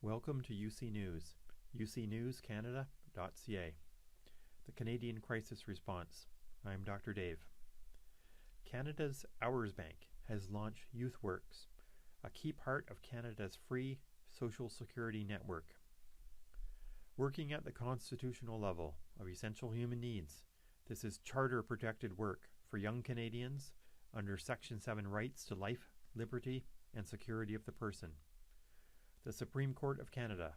Welcome to UC News, ucnewscanada.ca. The Canadian Crisis Response. I'm Dr. Dave. Canada's Hours Bank has launched YouthWorks, a key part of Canada's free social security network. Working at the constitutional level of essential human needs, this is charter-protected work for young Canadians under Section 7 rights to life, liberty, and security of the person. The Supreme Court of Canada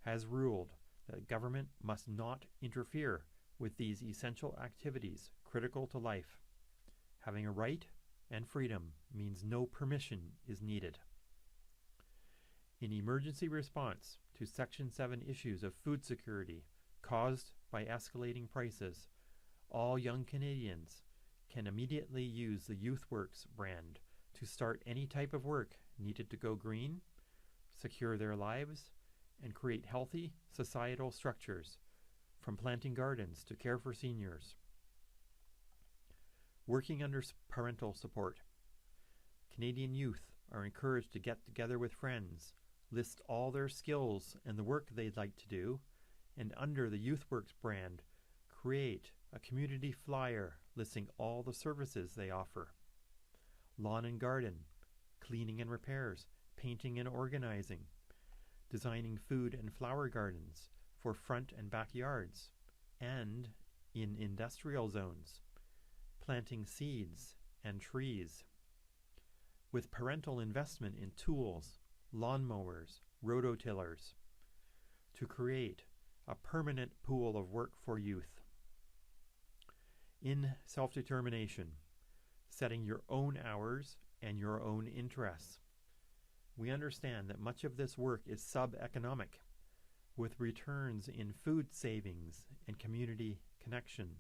has ruled that government must not interfere with these essential activities critical to life. Having a right and freedom means no permission is needed. In emergency response to Section 7 issues of food security caused by escalating prices, all young Canadians can immediately use the YouthWorks brand to start any type of work needed to go green, secure their lives, and create healthy societal structures, from planting gardens to care for seniors. Working under parental support. Canadian youth are encouraged to get together with friends, list all their skills and the work they'd like to do, and under the YouthWorks brand, create a community flyer listing all the services they offer. Lawn and garden, cleaning and repairs, painting and organizing, designing food and flower gardens for front and backyards, and in industrial zones, planting seeds and trees. With parental investment in tools, lawnmowers, rototillers, to create a permanent pool of work for youth. In self-determination, setting your own hours and your own interests. We understand that much of this work is sub-economic, with returns in food savings and community connection,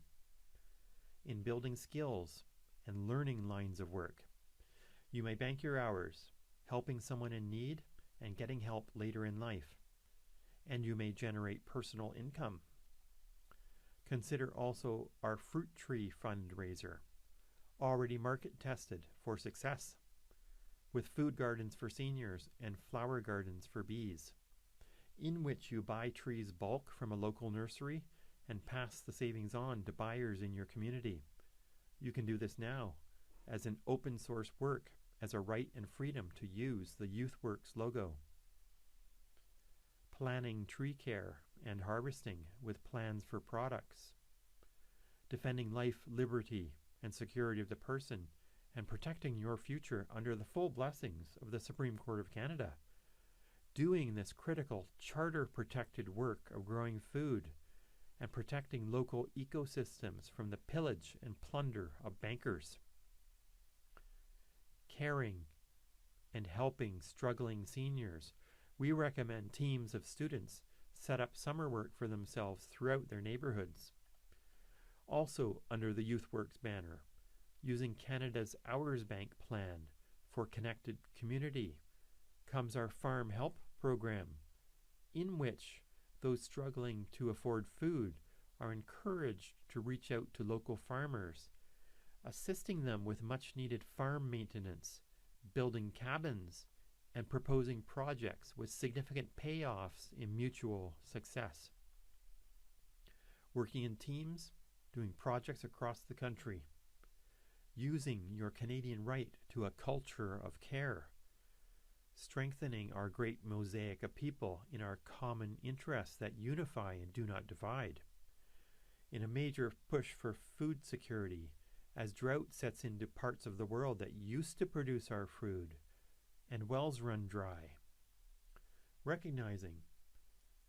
in building skills and learning lines of work. You may bank your hours, helping someone in need and getting help later in life, and you may generate personal income. Consider also our fruit tree fundraiser, already market tested for success, with food gardens for seniors and flower gardens for bees, in which you buy trees bulk from a local nursery and pass the savings on to buyers in your community. You can do this now as an open source work as a right and freedom to use the YouthWorks logo. Planning tree care and harvesting with plans for products. Defending life, liberty, and security of the person, and protecting your future under the full blessings of the Supreme Court of Canada. Doing this critical charter-protected work of growing food and protecting local ecosystems from the pillage and plunder of bankers. Caring and helping struggling seniors. We recommend teams of students set up summer work for themselves throughout their neighborhoods. Also under the YouthWorks banner, using Canada's Hours Bank plan for connected community, comes our Farm Help program, in which those struggling to afford food are encouraged to reach out to local farmers, assisting them with much-needed farm maintenance, building cabins, and proposing projects with significant payoffs in mutual success. Working in teams, doing projects across the country. Using your Canadian right to a culture of care, strengthening our great mosaic of people in our common interests that unify and do not divide. In a major push for food security, as drought sets into parts of the world that used to produce our food, and wells run dry. Recognizing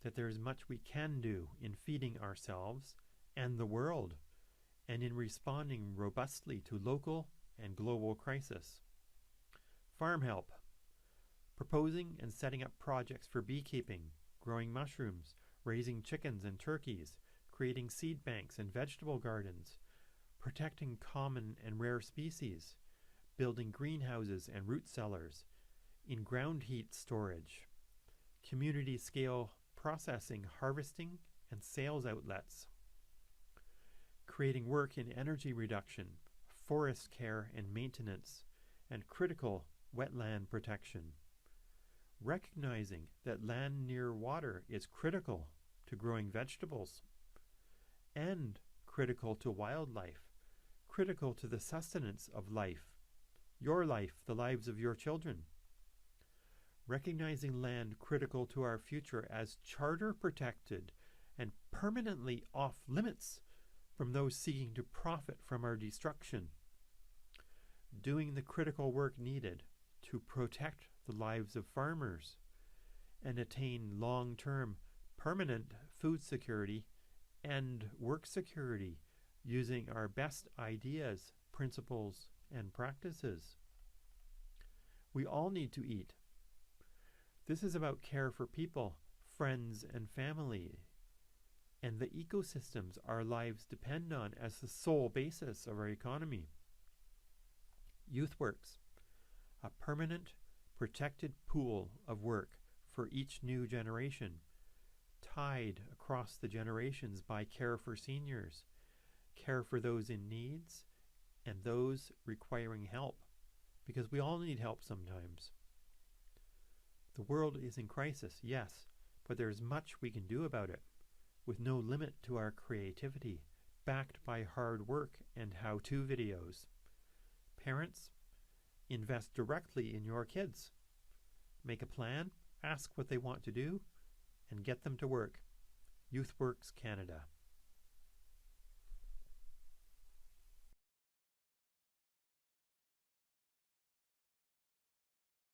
that there is much we can do in feeding ourselves and the world, and in responding robustly to local and global crisis. Farm Help, proposing and setting up projects for beekeeping, growing mushrooms, raising chickens and turkeys, creating seed banks and vegetable gardens, protecting common and rare species, building greenhouses and root cellars, in ground heat storage, community scale processing, harvesting, and sales outlets. Creating work in energy reduction, forest care and maintenance, and critical wetland protection. recognizing that land near water is critical to growing vegetables and critical to wildlife, critical to the sustenance of life, your life, the lives of your children. Recognizing land critical to our future as charter protected and permanently off limits from those seeking to profit from our destruction. Doing the critical work needed to protect the lives of farmers and attain long-term permanent food security and work security using our best ideas, principles, and practices. We all need to eat. This is about care for people, friends, and family, and the ecosystems our lives depend on as the sole basis of our economy. YouthWorks, a permanent, protected pool of work for each new generation, tied across the generations by care for seniors, care for those in needs, and those requiring help, because we all need help sometimes. The world is in crisis, yes, but there's much we can do about it, with no limit to our creativity, backed by hard work and how-to videos. Parents, invest directly in your kids. Make a plan, ask what they want to do, and get them to work. YouthWorks Canada.